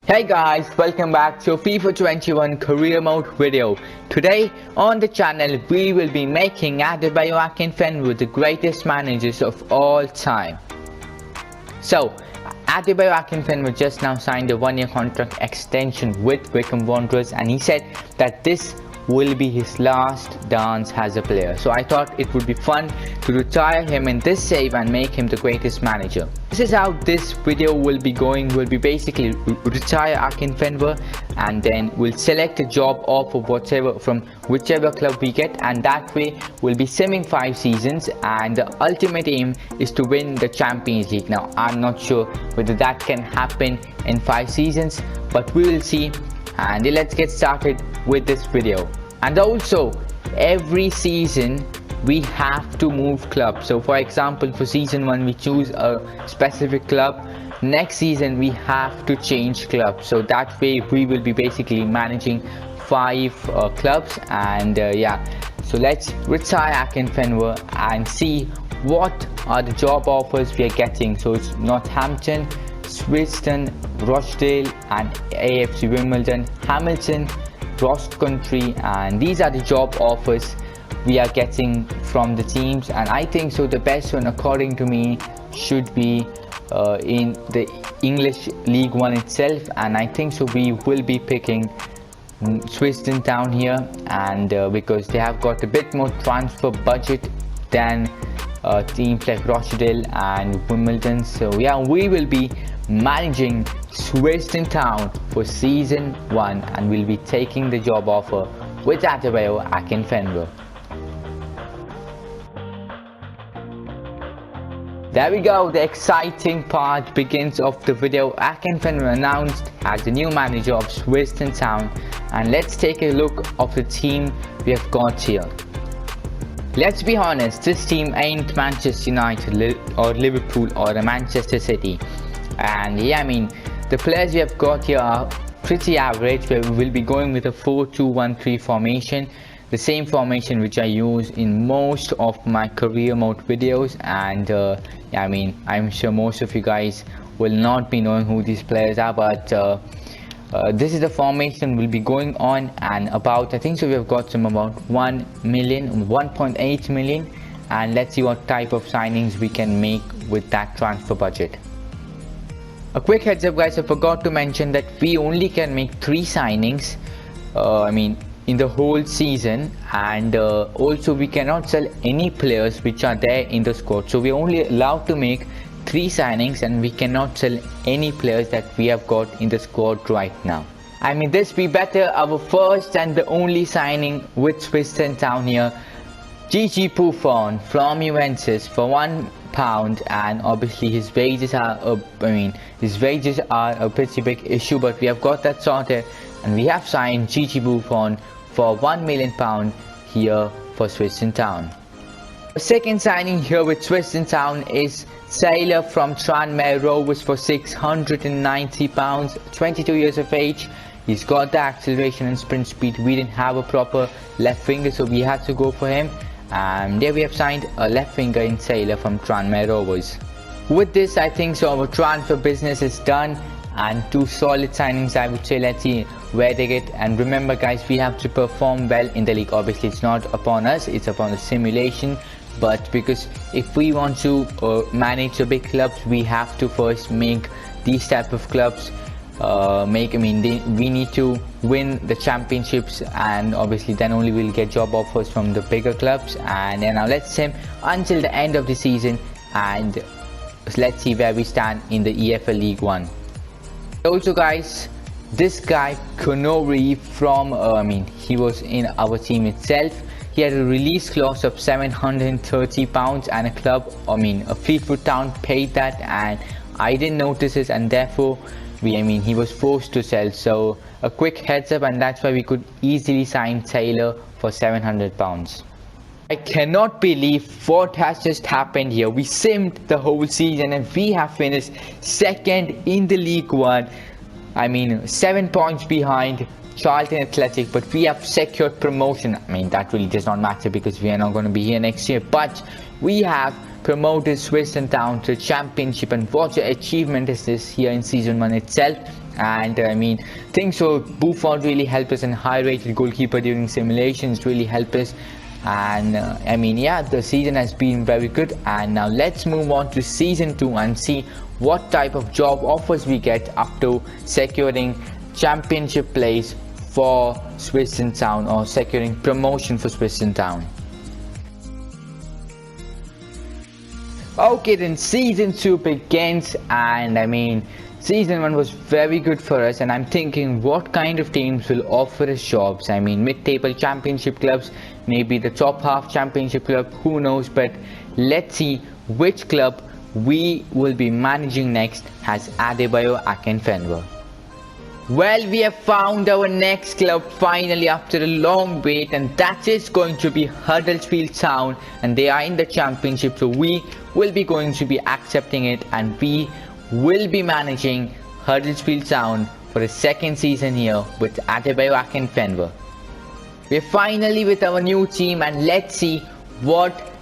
Hey guys, welcome back to FIFA21 career mode video. Today on the channel we will be making Adebayo Akinfenwa the greatest managers of all time. So Adebayo Akinfenwa just now signed a 1-year contract extension with Wycombe Wanderers, and he said that this will be his last dance as a player. So I thought it would be fun to retire him in this save and make him the greatest manager. This is how this video will be going. We'll be basically retire Akinfenwa, and then we'll select a job offer from whichever club we get, and that way we'll be simming 5 seasons, and the ultimate aim is to win the Champions League. Now I'm not sure whether that can happen in 5 seasons, but we will see. And let's get started with this video. And also every season we have to move clubs. So for example, for season 1 we choose a specific club, next season we have to change clubs, so that way we will be basically managing 5 clubs. And yeah, so let's retire Akinfenwa and see what are the job offers we are getting. So it's Northampton, Swindon, Rochdale and AFC Wimbledon, Hamilton, Ross Country, and these are the job offers we are getting from the teams. And I think so the best one according to me should be in the English League One itself, and I think so we will be picking Swindon Town here, and because they have got a bit more transfer budget than teams like Rochdale and Wimbledon. So yeah, we will be managing Swindon Town for season 1, and we'll be taking the job offer with Adebayo Akinfenwa. There we go, the exciting part begins of the video. Akinfenwa announced as the new manager of Swindon Town, and let's take a look of the team we have got here. Let's be honest, this team ain't Manchester United or Liverpool or Manchester City. And yeah, I mean, the players we have got here are pretty average. We will be going with a 4-2-1-3 formation, the same formation which I use in most of my career mode videos. And yeah, I mean, I'm sure most of you guys will not be knowing who these players are, but this is the formation we'll be going on. And about, I think so we have got some about 1.8 million, and let's see what type of signings we can make with that transfer budget. A quick heads up guys, I forgot to mention that we only can make 3 signings I mean in the whole season, and also we cannot sell any players which are there in the squad. So we're only allowed to make 3 signings, and we cannot sell any players that we have got in the squad right now. I mean, this be better our first and the only signing with Swindon Town here, Gigi Buffon from Juventus for £1, and obviously his wages are his wages are a pretty big issue, but we have got that sorted, and we have signed Gigi Buffon for £1 million here for Swindon Town. The second signing here with Swindon Town is Sailor from Tranmere Rovers for £690, 22 years of age. He's got the acceleration and sprint speed. We didn't have a proper left winger, so we had to go for him, and there we have signed a left winger in Sailor from Tranmere Rovers. With this, I think so our transfer business is done, and 2 solid signings I would say. Let's see where they get. And remember guys, we have to perform well in the league. Obviously it's not upon us, it's upon the simulation, but because if we want to manage the big clubs, we have to first make these type of clubs we need to win the championships, and obviously then only we'll get job offers from the bigger clubs. And now let's sim until the end of the season, and let's see where we stand in the EFL League One. Also guys, this guy Konori from he was in our team itself. He had a release clause of £730, and a club, a Fleetwood Town paid that, and I didn't notice it, and therefore he was forced to sell. So a quick heads up, and that's why we could easily sign Taylor for £700. I cannot believe what has just happened here. We simmed the whole season and we have finished 2nd in the League One. I mean 7 points behind Charlton Athletic, but we have secured promotion. I mean, that really does not matter because we are not going to be here next year, but we have promoted Swindon Town to the championship, and what an achievement is this here in season 1 itself. And I mean, things so Buffon really helped us, and high rated goalkeeper during simulations really helped us. And I mean, yeah, the season has been very good. And now let's move on to season 2 and see what type of job offers we get after securing championship place for Swindon Town, or securing promotion for Swindon Town. Okay, then season 2 begins, and I mean, season 1 was very good for us, and I'm thinking what kind of teams will offer us jobs. I mean, mid-table championship clubs, maybe the top half championship club, who knows, but let's see which club we will be managing next as Adebayo Akinfenwa. Well, we have found our next club finally after a long wait, and that is going to be Huddersfield Town, and they are in the championship, so we will be going to be accepting it, and we will be managing Huddersfield Town for a second season here with Adebayo Akinfenwa. We're finally with our new team, and let's see what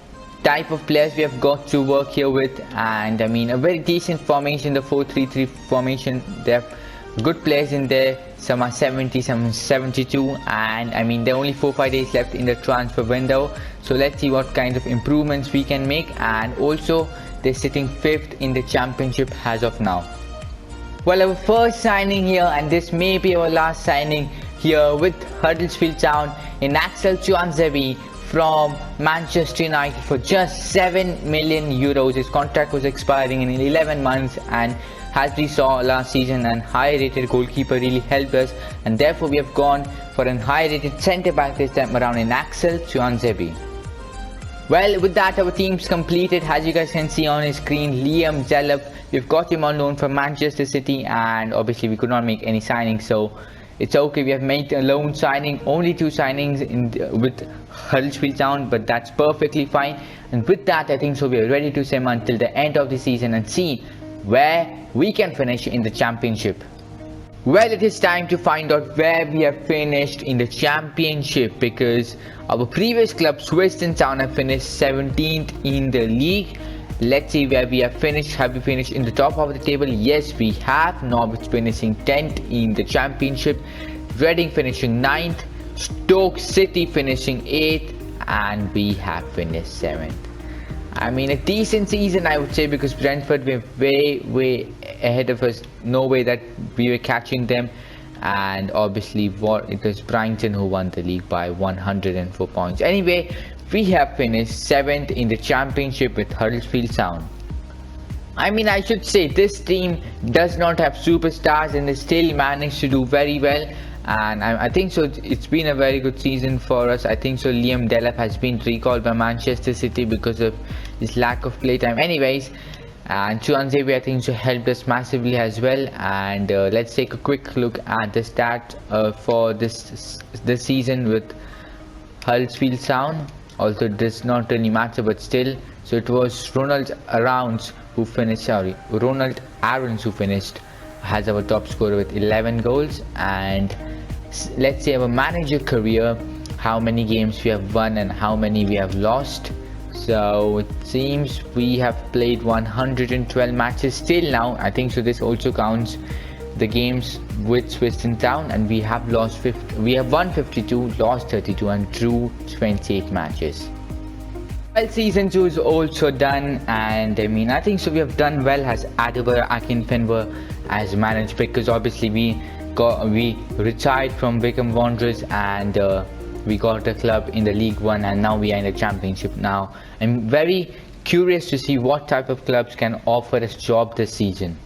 type of players we have got to work here with. And I mean, a very decent formation, the 4-3-3 formation. There are good players in there, some are 70, some 72, and I mean, there are only 4-5 days left in the transfer window, so let's see what kind of improvements we can make. And also, they're sitting 5th in the championship as of now. Well, our first signing here, and this may be our last signing here with Huddersfield Town, in Axel Tuanzebe from Manchester United for just 7 million euros. His contract was expiring in 11 months, and as we saw last season, an high rated goalkeeper really helped us, and therefore we have gone for a high rated centre back this time around in Axel Tuanzebe. Well, with that, our team's completed. As you guys can see on his screen, Liam Delap, we've got him on loan from Manchester City, and obviously we could not make any signings, so it's okay. We have made a loan signing, only 2 signings with Huddersfield Town, but that's perfectly fine. And with that, I think so we are ready to sim until the end of the season and see where we can finish in the championship. Well, it is time to find out where we have finished in the championship, because our previous club Swindon Town have finished 17th in the league. Let's see where we have finished. Have we finished in the top of the table? Yes, we have. Norwich finishing 10th in the championship, Reading finishing 9th, Stoke City finishing 8th, and we have finished 7th. I mean, a decent season, I would say, because Brentford were way ahead of us. No way that we were catching them. And obviously it was Brighton who won the league by 104 points. Anyway, we have finished 7th in the championship with Huddersfield Town. I mean, I should say this team does not have superstars, and they still managed to do very well. And I think so it's been a very good season for us. I think so Liam Delap has been recalled by Manchester City because of his lack of playtime. Anyways, and Tuanzebe I think so helped us massively as well. And let's take a quick look at the stats for this season with Huddersfield Town. Also, it does not really matter, but still. So it was Ronald Aarons who finished as our top scorer with 11 goals. And let's say our manager career, how many games we have won and how many we have lost. So it seems we have played 112 matches till now. I think so this also counts the games with Swindon Town, and we have won 52, lost 32, and drew 28 matches. Well, season 2 is also done, and I mean, I think so we have done well as Adebayo Akinfenwa as managed, because obviously we retired from Wycombe Wanderers, and we got a club in the League One, and now we are in the championship. Now I'm very curious to see what type of clubs can offer us job this season.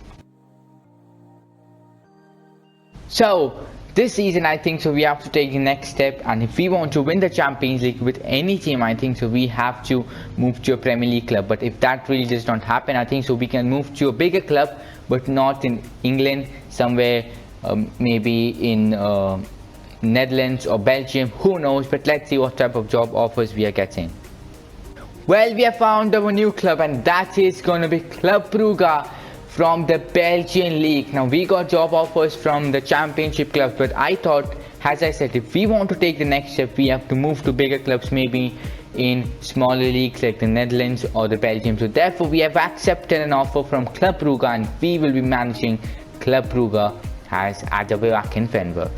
So this season I think so we have to take the next step, and if we want to win the Champions League with any team, I think so we have to move to a Premier League club. But if that really does not happen, I think so we can move to a bigger club, but not in England, somewhere maybe in Netherlands or Belgium, who knows. But let's see what type of job offers we are getting. Well, we have found our new club, and that is going to be Club Brugge from the Belgian league. Now we got job offers from the championship clubs, but I thought, as I said, if we want to take the next step, we have to move to bigger clubs, maybe in smaller leagues like the Netherlands or the Belgium. So therefore we have accepted an offer from Club Brugge, and we will be managing Club Brugge as Adebayo Akinfenwa.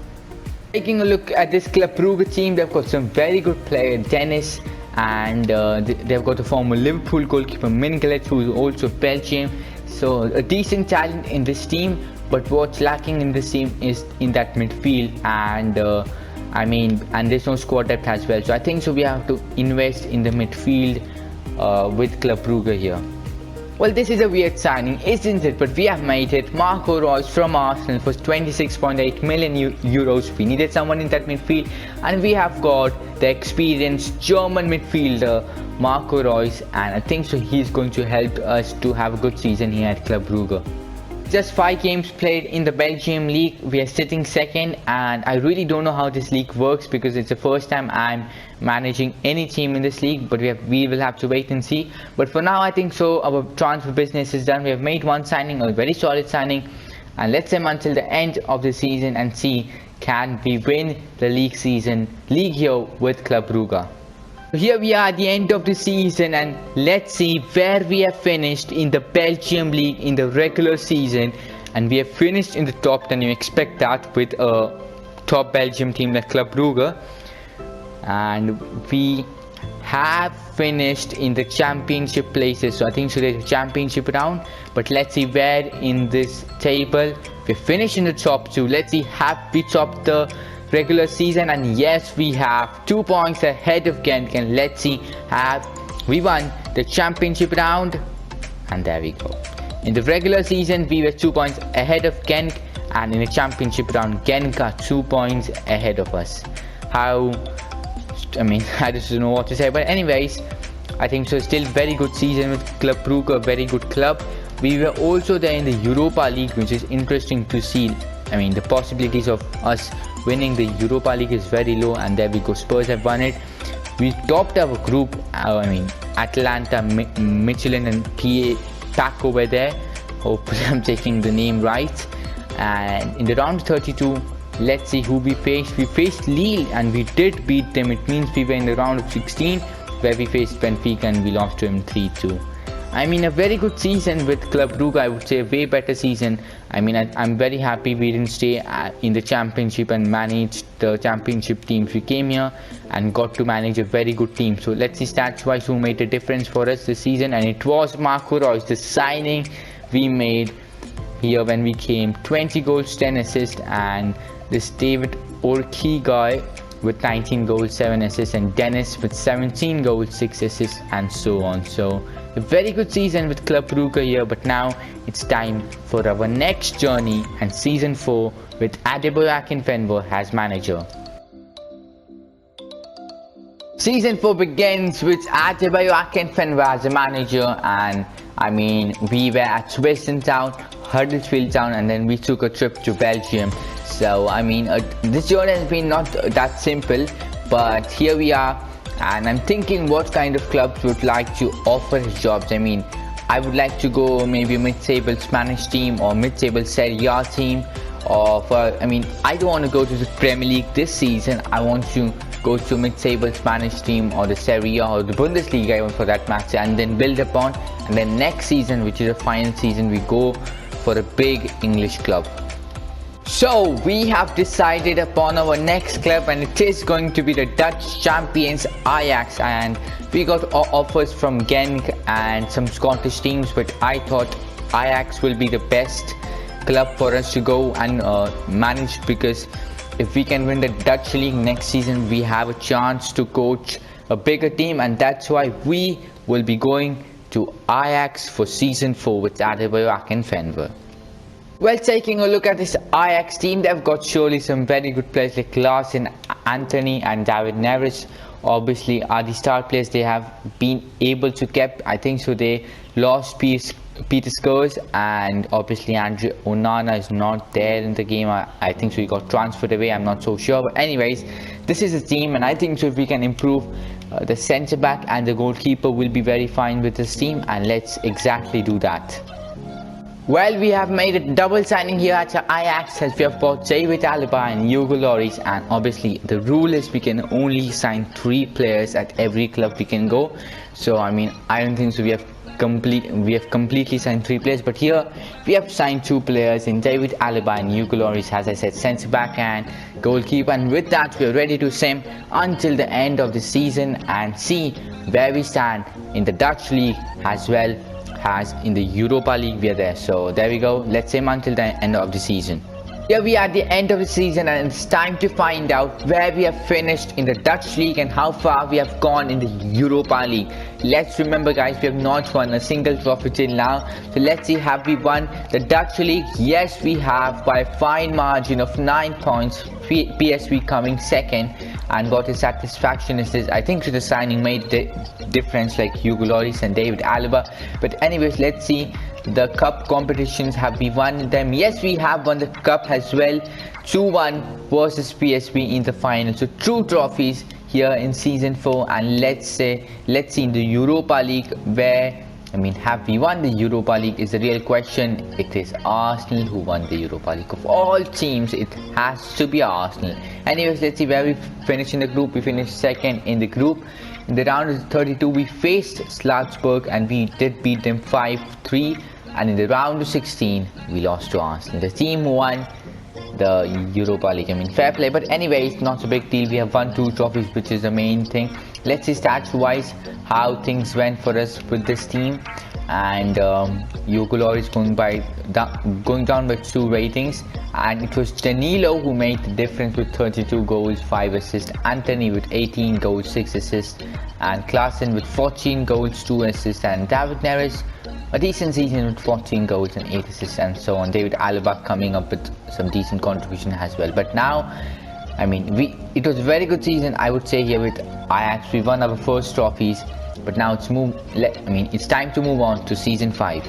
Taking a look at this Club Brugge team, they've got some very good players, Dennis, and they've got a former Liverpool goalkeeper, Minglet, who is also Belgium. So a decent talent in this team, but what's lacking in this team is in that midfield, and and there's no squad depth as well. So I think so we have to invest in the midfield with Club Brugge here. Well, this is a weird signing, isn't it? But we have made it. Marco Reus from Arsenal for 26.8 million euros. We needed someone in that midfield, and we have got the experienced German midfielder Marco Reus, and I think so he's going to help us to have a good season here at Club Brugge. Just 5 games played in the Belgium league. We are sitting second, and I really don't know how this league works because it's the first time I'm managing any team in this league, but we will have to wait and see. But for now, I think so our transfer business is done. We have made one signing, a very solid signing, and let's aim until the end of the season and see can we win the league here with Club Brugge. Here we are at the end of the season, and let's see where we have finished in the Belgium league in the regular season. And we have finished in the top 10. You expect that with a top Belgium team like Club Brugge. And we have finished in the championship places, so I think so there's a championship round. But let's see where in this table we finished in the top 2. Let's see, have we topped the regular season? And yes, we have 2 points ahead of Genk. And let's see, have we won the championship round? And there we go. In the regular season we were 2 points ahead of Genk, and in the championship round Genk are 2 points ahead of us. I just don't know what to say, but anyways, I think so still very good season with Club Brugge, a very good club. We were also there in the Europa League, which is interesting to see. The possibilities of us winning the Europa League is very low, and there we go, Spurs have won it. We topped our group. Atlanta, Michelin and PAC over there. Hopefully I'm taking the name right. And in the round 32, let's see who we faced. We faced Lille and we did beat them. It means we were in the round of 16 where we faced Benfica and we lost to him 3-2. A very good season with Club Brugge. I would say a way better season. I'm very happy we didn't stay in the championship and manage the championship teams. We came here and got to manage a very good team. So let's see stats wise who made a difference for us this season, and it was Marco Reus, the signing we made here when we came. 20 goals, 10 assists, and this David Orkey guy with 19 goals, 7 assists, and Dennis with 17 goals, 6 assists, and so on. So a very good season with Club Brugge here, but now it's time for our next journey and season 4 with Adebayo Akinfenwa as manager. Season 4 begins with Adebayo Akinfenwa as a manager, and we were at Western Town, Huddersfield Town, and then we took a trip to Belgium. So this journey has been not that simple, but here we are. And I'm thinking what kind of clubs would like to offer his jobs. I would like to go maybe a mid-table Spanish team or mid-table Serie A team, or I don't want to go to the Premier League this season. I want to go to a mid-table Spanish team or the Serie A or the Bundesliga even for that matter, and then build upon, and then next season, which is the final season, we go for a big English club. So we have decided upon our next club, and it is going to be the Dutch champions Ajax, and we got offers from Genk and some Scottish teams, but I thought Ajax will be the best club for us to go and manage, because if we can win the Dutch league next season, we have a chance to coach a bigger team, and that's why we will be going to Ajax for season 4 with Adebayo Akinfenwa. Well, taking a look at this Ajax team, they've got surely some very good players like Larsen, Anthony and David Neres. Obviously are the star players they have been able to keep. I think so they lost Peter Skurs, and obviously Andre Onana is not there in the game. I think so he got transferred away, I'm not so sure, but anyways, this is a team, and I think so if we can improve the centre back and the goalkeeper will be very fine with this team, and let's exactly do that. Well, we have made a double signing here at Ajax as we have bought David Alaba and Hugo Lloris, and obviously the rule is we can only sign 3 players at every club we can go. So I mean, I don't think so we have completely signed 3 players, but here we have signed 2 players in David Alaba and Hugo Lloris, as I said, centre back and goalkeeper, and with that we are ready to sim until the end of the season and see where we stand in the Dutch league as well as in the Europa League. We are there, so there we go. Let's sim until the end of the season. Here we are at the end of the season, and it's time to find out where we have finished in the Dutch league and how far we have gone in the Europa League. Let's remember, guys, we have not won a single trophy till now. So let's see, have we won the Dutch league? Yes, we have, by a fine margin of 9 points. PSV coming second. And what is satisfaction is this, I think the signing made the difference, like Hugo Lloris and David Alaba. But anyways, let's see the cup competitions. Have we won them? Yes, we have won the cup as well, 2-1 versus PSV in the final. So 2 trophies here in season 4. And let's see in the Europa League, where I mean, have we won the Europa League is the real question. It is Arsenal who won the Europa League. Of all teams, it has to be Arsenal. Anyways, let's see where we finished in the group. We finished second in the group. In the round of 32, we faced Salzburg and we did beat them 5-3. And in the round of 16, we lost to Arsenal, the team who won the Europa League. I mean, fair play, but anyway, it's not a big deal. We have won 2 trophies, which is the main thing. Let's see stats wise how things went for us with this team. And Hugo Lloris going down by 2 ratings, and it was Danilo who made the difference with 32 goals, 5 assists, Anthony with 18 goals, 6 assists, and Klaassen with 14 goals, 2 assists, and David Neres a decent season with 14 goals and 8 assists, and so on. David Alaba coming up with some decent contribution as well. But now, I mean, it was a very good season, I would say, here with Ajax. We won our first trophies, but now it's time to move on to season 5.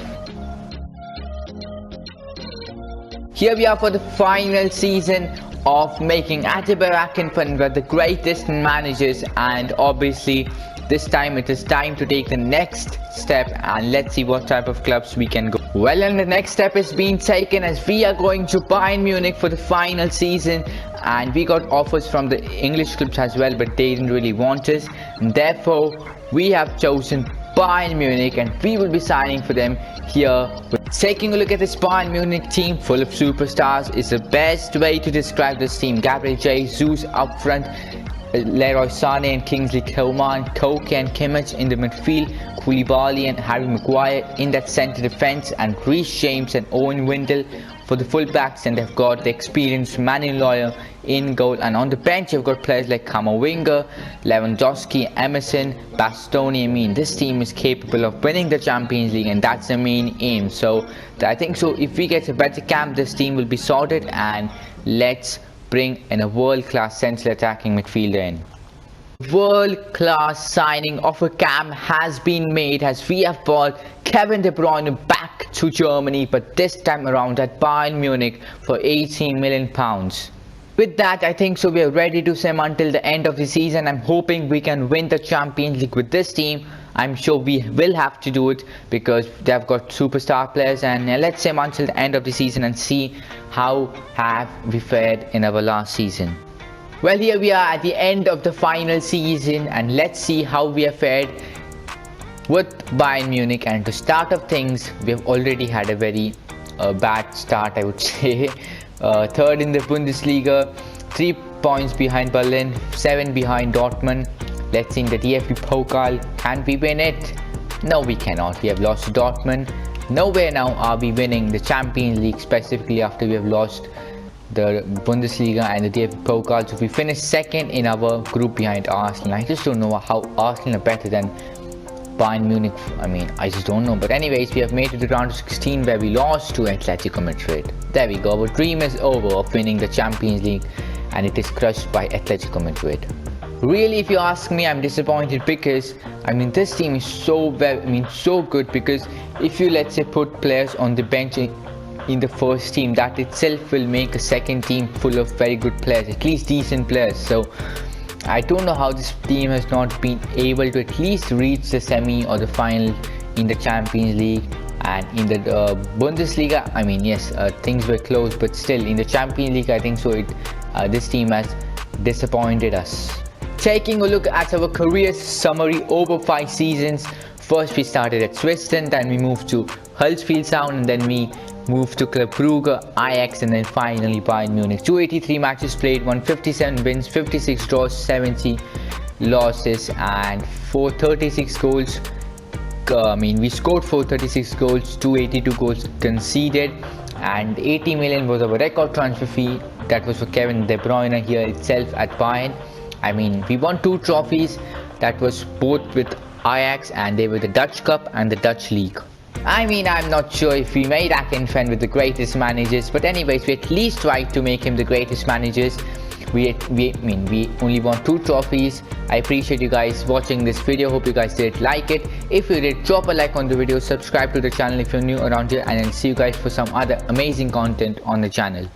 Here we are for the final season of making Adebayo Akinfenwa the greatest managers, and obviously this time it is time to take the next step, and let's see what type of clubs we can go. Well, and the next step is being taken as we are going to Bayern Munich for the final season, and we got offers from the English clubs as well, but they didn't really want us, and therefore we have chosen Bayern Munich, and we will be signing for them here. Taking a look at this Bayern Munich team full of superstars is the best way to describe this team. Gabriel Jesus up front, Leroy Sané and Kingsley Coman, Koke and Kimmich in the midfield, Koulibaly and Harry Maguire in that centre defence, and Reece James and Owen Windle for the full backs, and they've got the experienced Manuel Neuer in goal, and on the bench you've got players like Kamavinga, Lewandowski, Emerson, Bastoni. I mean, this team is capable of winning the Champions League, and that's the main aim. So I think so if we get a better camp, this team will be sorted, and let's bring in a world-class central attacking midfielder in. World-class signing of a camp has been made as we have brought Kevin De Bruyne back to Germany, but this time around at Bayern Munich for £18 million. With that, I think so we are ready to sim until the end of the season. I'm hoping we can win the Champions League with this team. I'm sure we will have to do it because they've got superstar players, and let's sim until the end of the season and see how have we fared in our last season. Well, here we are at the end of the final season, and let's see how we have fared with Bayern Munich. And to start off things, we have already had a very bad start, I would say. Third in the Bundesliga, 3 points behind Berlin, 7 behind Dortmund. Let's see in the DFB Pokal, can we win it? No, we cannot. We have lost to Dortmund. Nowhere now are we winning the Champions League, specifically after we have lost the Bundesliga and the DFB Pokal. So we finished second in our group behind Arsenal. I just don't know how Arsenal are better than Bayern Munich. I mean, I just don't know. But anyways, we have made it to round of 16 where we lost to Atletico Madrid. There we go. Our dream is over of winning the Champions League, and it is crushed by Atletico Madrid. Really, if you ask me, I'm disappointed because I mean this team is so good, because if you, let's say, put players on the bench in the first team, that itself will make a second team full of very good players, at least decent players. So I don't know how this team has not been able to at least reach the semi or the final in the Champions League. And in the Bundesliga, I mean, yes, things were close, but still in the Champions League, I think so this team has disappointed us. Taking a look at our career summary over 5 seasons. First we started at Swisston, then we moved to Huddersfield, and then we moved to Club Brugge, Ajax, and then finally Bayern Munich. 283 matches played, 157 wins, 56 draws, 70 losses, and 436 goals. We scored 436 goals, 282 goals conceded, and 80 million was our record transfer fee. That was for Kevin De Bruyne here itself at Bayern. I mean, we won 2 trophies. That was both with Ajax, and they were the Dutch Cup and the Dutch League. I mean, I'm not sure if we made Akinfenwa the greatest managers, but anyways, we at least tried to make him the greatest managers. We only won 2 trophies. I appreciate you guys watching this video. Hope you guys did like it. If you did, drop a like on the video, subscribe to the channel if you're new around here, and I'll see you guys for some other amazing content on the channel.